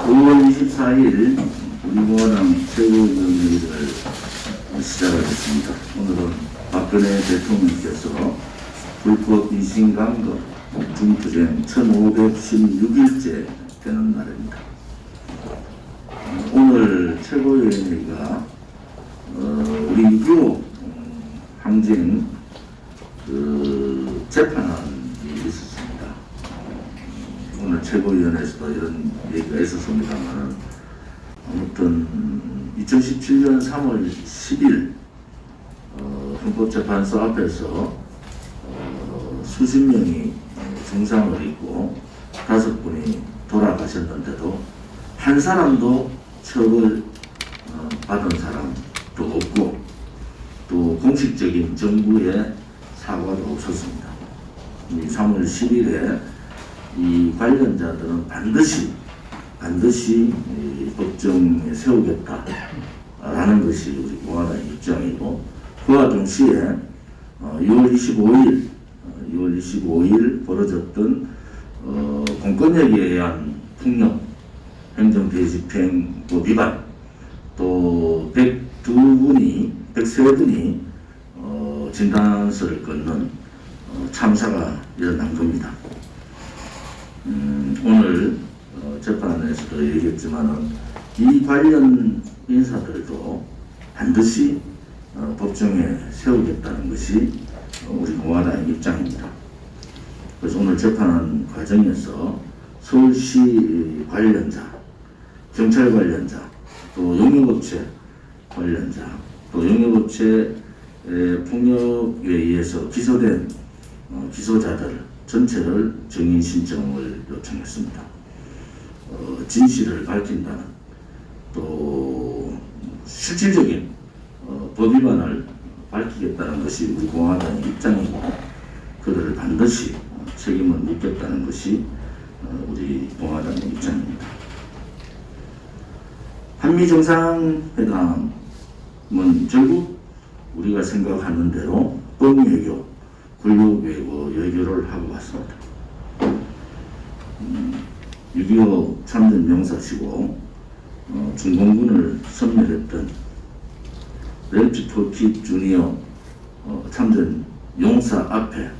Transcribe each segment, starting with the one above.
5월 24일 우리 공화당 최고위원회의를 시작하겠습니다. 오늘은 박근혜 대통령께서 불법 인신감급 중투쟁 1516일째 되는 날입니다. 오늘 최고위원회의가 우리 6.25 항쟁 재판이 있었습니다. 오늘 최고위원회에서도 이런 얘기가 있었습니다만 아무튼 2017년 3월 10일 헌법재판소 앞에서 수십 명이 중상을 입고 5분이 돌아가셨는데도 한 사람도 처벌 받은 사람도 없고 또 공식적인 정부의 사과도 없었습니다. 이 3월 10일에 이 관련자들은 반드시 법정에 세우겠다라는 것이 우리 공화당의 입장이고, 그와 동시에 6월 25일 벌어졌던 공권력에 의한 폭력, 행정대집행법 위반, 또 103분이 진단서를 끊는 참사가 일어난 겁니다. 오늘 재판에서도 얘기했지만은 이 관련 인사들도 반드시 법정에 세우겠다는 것이 우리 공화당의 입장입니다. 그래서 오늘 재판 과정에서 서울시 관련자, 경찰 관련자, 또 용역업체 관련자, 또 용역업체 폭력에 의해서 기소된 기소자들 전체를 증인 신청을 요청했습니다. 진실을 밝힌다는, 또 실질적인 법 위반을 밝히겠다는 것이 우리 공화당의 입장이고, 그들을 반드시 책임을 묻겠다는 것이 우리 공화당의 입장입니다. 한미 정상회담은 결국 우리가 생각하는 대로 법외교, 권력외교 외교를 하고 왔습니다. 6.25 참전 용사시고 중공군을 섬멸했던 렐프 토키 주니어 참전 용사 앞에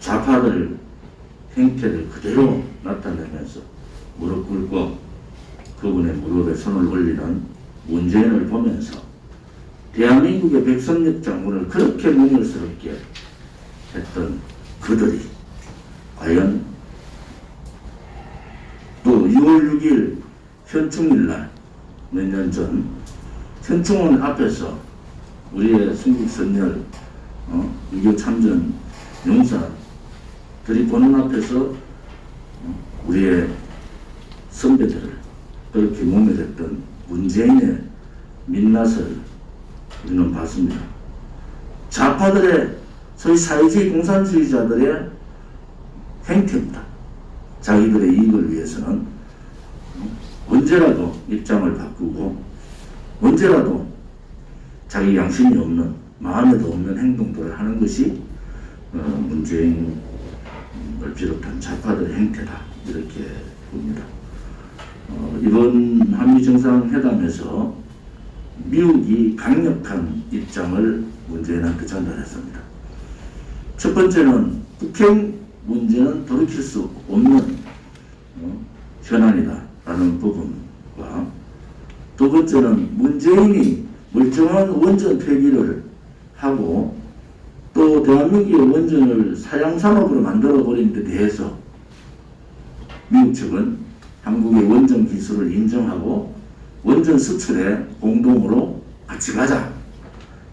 좌파들 행태를 그대로 나타내면서 무릎 꿇고 그분의 무릎에 손을 올리는 문재인을 보면서 대한민국의 백선엽 장군을 그렇게 몽열스럽게 했던 그들이 과연 또 6월 6일 현충일날 몇 년 전 현충원 앞에서 우리의 순국선열 6.25 참전 용사들이 보는 앞에서 우리의 선배들을 그렇게 몽열했던 문재인의 민낯을 우리는 봤습니다. 좌파들의, 소위 사회주의 공산주의자들의 행태입니다. 자기들의 이익을 위해서는 언제라도 입장을 바꾸고 언제라도 자기 양심이 없는, 마음에도 없는 행동들을 하는 것이 문재인을 비롯한 좌파들의 행태다, 이렇게 봅니다. 이번 한미정상회담에서 미국이 강력한 입장을 문재인한테 전달했습니다. 첫 번째는 북핵 문제는 돌이킬 수 없는 현안이다라는 부분과, 두 번째는 문재인이 멀쩡한 원전 폐기를 하고 또 대한민국의 원전을 사양산업으로 만들어버린 데 대해서 미국 측은 한국의 원전 기술을 인정하고 원전 수출에 공동으로 같이 가자,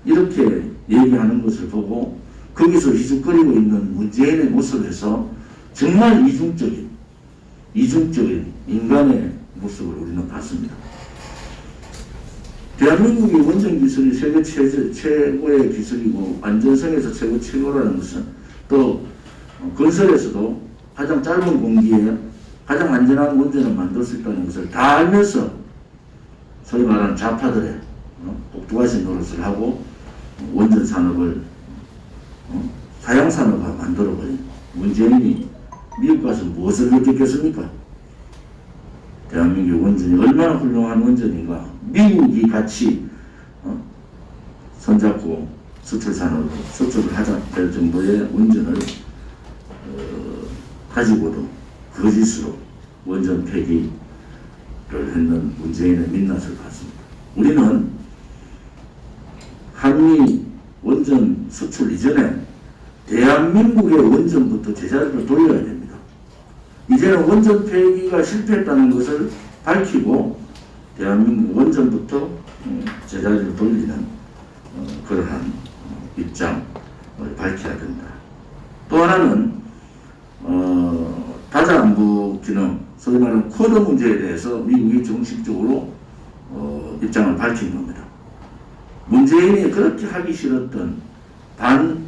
이렇게 얘기하는 것을 보고 거기서 희죽거리고 있는 문재인의 모습에서 정말 이중적인 인간의 모습을 우리는 봤습니다. 대한민국의 원전 기술이 세계 최고의 기술이고 안전성에서 최고라는 것은, 또 건설에서도 가장 짧은 공기에 가장 안전한 원전을 만들 수 있다는 것을 다 알면서 소위 말하는 좌파들의 독두가시 노릇을 하고 원전 산업을 사양산업화 만들어버린 문재인이 미국 가서 무엇을 느꼈겠습니까? 대한민국 원전이 얼마나 훌륭한 원전인가. 미국이 같이 손잡고 수출산업으로 수출을 하자 될 정도의 원전을 가지고도 거짓으로 원전 폐기를 했는 문재인의 민낯을 봤습니다. 우리는 한미 원전 수출 이전에 대한민국의 원전부터 제자리로 돌려야 됩니다. 이제는 원전 폐기가 실패했다는 것을 밝히고 대한민국 원전부터 제자리로 돌리는 그러한 입장을 밝혀야 된다. 또 하나는 다자안보 기능, 소위 말하는 코드 문제에 대해서 미국이 정식적으로 입장을 밝힌 겁니다. 문재인이 그렇게 하기 싫었던 반중블락에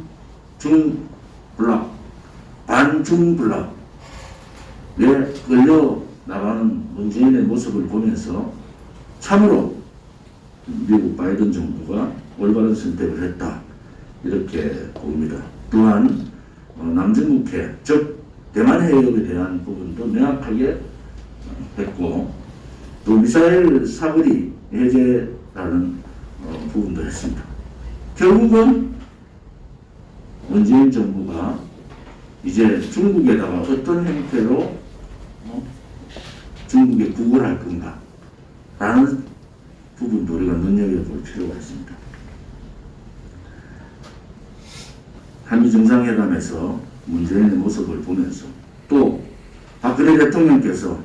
끌려 나가는 문재인의 모습을 보면서 참으로 미국 바이든 정부가 올바른 선택을 했다, 이렇게 봅니다. 또한 남중국해, 즉 대만 해협에 대한 부분도 명확하게 했고, 또 미사일 사거리 해제라는 부분도 했습니다. 결국은 문재인 정부가 이제 중국에다가 어떤 형태로 중국에 구걸할 건가 라는 부분도 우리가 눈여겨볼 필요가 있습니다. 한미 정상회담에서 문재인의 모습을 보면서 또 박근혜 대통령께서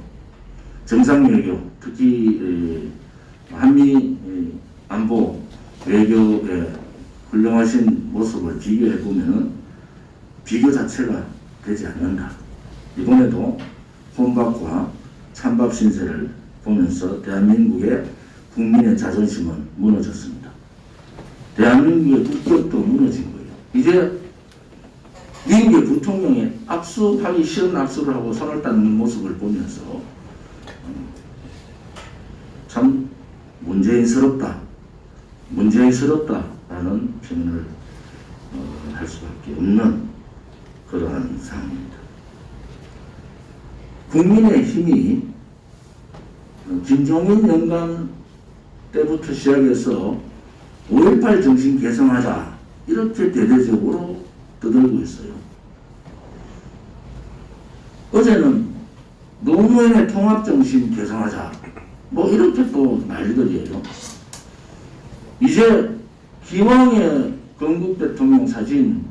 정상외교, 특히 한미 안보 외교의 훌륭하신 모습을 비교해보면 비교 자체가 되지 않는다. 이번에도 혼밥과 찬밥 신세를 보면서 대한민국의 국민의 자존심은 무너졌습니다. 대한민국의 국격도 무너진 거예요. 이제 미국의 부통령이 압수하기 싫은 압수를 하고 손을 닦는 모습을 보면서 참 문재인스럽다라는 표현을 할 수밖에 없는 그러한 상황입니다. 국민의힘이 김종인 영감 때부터 시작해서 5.18 정신 개성하자, 이렇게 대대적으로 떠들고 있어요. 어제는 노무현의 통합정신 개성하자, 뭐 이렇게 또 난리들이에요. 이제 기왕의 건국 대통령 사진,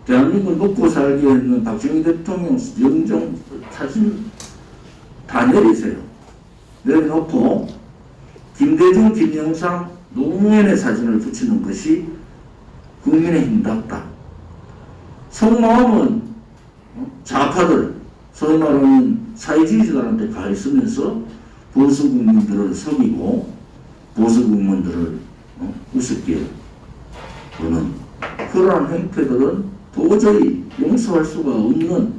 대한민국을 먹고 살게 했는 박정희 대통령 영정 사진 다 내리세요. 내려놓고 김대중, 김영삼, 노무현의 사진을 붙이는 것이 국민의힘답다. 속마음은 좌파들, 소위 말하는 사회주의자들한테 가 있으면서 보수 국민들을 속이고 보수 국민들을 우습게 보는 그러한 행태들은 도저히 용서할 수가 없는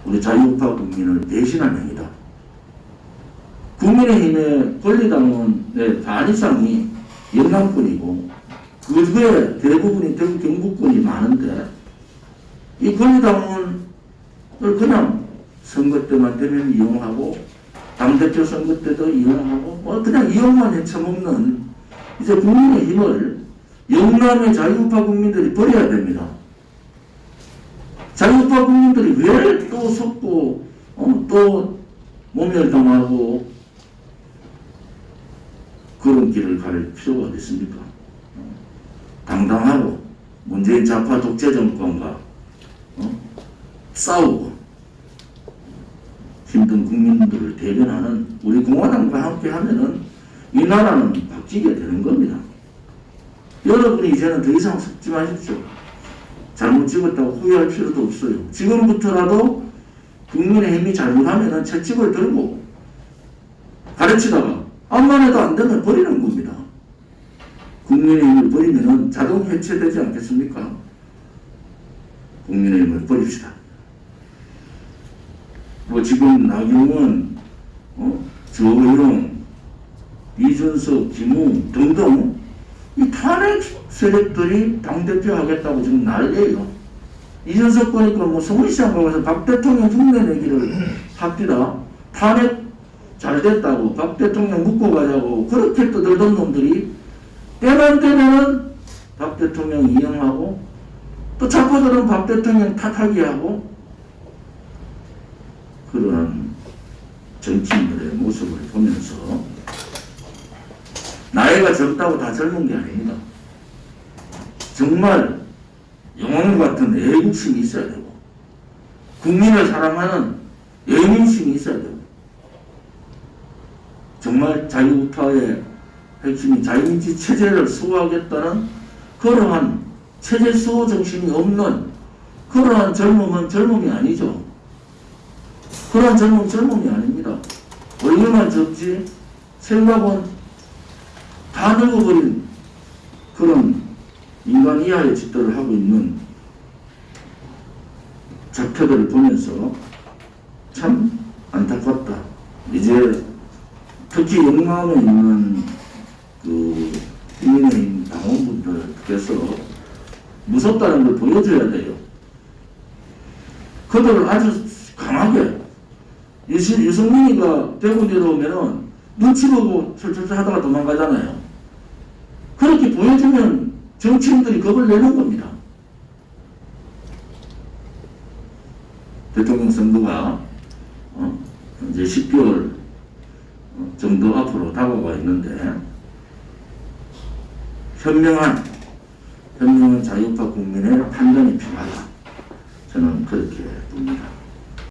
우리 자유우파 국민을 배신한 행위다. 국민의힘의 권리당원의 반 이상이 영남권이고 그중에 대부분이 경북권이 많은데 이 권리당원을 그냥 선거 때만 되면 이용하고 당대표 선거 때도 이용하고 그냥 이용만 해쳐먹는 이제 국민의힘을 영남의 자유우파 국민들이 버려야 됩니다. 자유우파 국민들이 왜 또 속고 또 모멸당하고 그런 길을 갈 필요가 어딨습니까? 당당하고 문재인 좌파 독재 정권과 싸우고 힘든 국민들을 대변하는 우리 공화당과 함께 하면은 이 나라는 바뀌게 되는 겁니다. 여러분이 이제는 더 이상 속지 마십시오. 잘못 찍었다고 후회할 필요도 없어요. 지금부터라도 국민의힘이 잘못하면은 채찍을 들고 가르치다가 암만 해도 안 되면 버리는 겁니다. 국민의힘을 버리면은 자동 해체되지 않겠습니까? 국민의힘을 버립시다. 뭐 지금 나경원, 조영, 이준석, 김웅 등등 이 탄핵 세력들이 당대표 하겠다고 지금 난리예요. 이준석 보니까 뭐 서울시장 가서 박 대통령 흉내 내기를 합디다. 탄핵 잘 됐다고 박 대통령 묻고 가자고 그렇게 떠들던 놈들이 때만 되면은 박 대통령 이용하고 또 자꾸들은 박 대통령 탓하게 하고 그러한 정치인들의 모습을 보면서 나이가 젊다고 다 젊은 게 아닙니다. 정말 영웅 같은 애국심이 있어야 되고 국민을 사랑하는 예민심이 있어야 되고 정말 자유우파의 핵심이 자유민주 체제를 수호하겠다는 그러한 체제 수호 정신이 없는 그러한 젊음은 젊음이 아니죠. 그러한 젊음이 아닙니다. 얼굴만 적지 생각은 다 늙어버린 그런 인간 이하의 짓들을 하고 있는 작태들을 보면서 참 안타깝다. 이제 특히 영남에 있는 그 국민의힘 당원분들께서 무섭다는 걸 보여줘야 돼요. 그들을 아주 강하게 유승민이가 대구 내려오면은 눈치 보고 철철철 하다가 도망가잖아요. 그렇게 보여주면 정치인들이 겁을 내는 겁니다. 대통령 선거가 이제 10개월 정도 앞으로 다가와 있는데 현명한 자유우파 국민의 판단이 필요하다. 저는 그렇게 봅니다.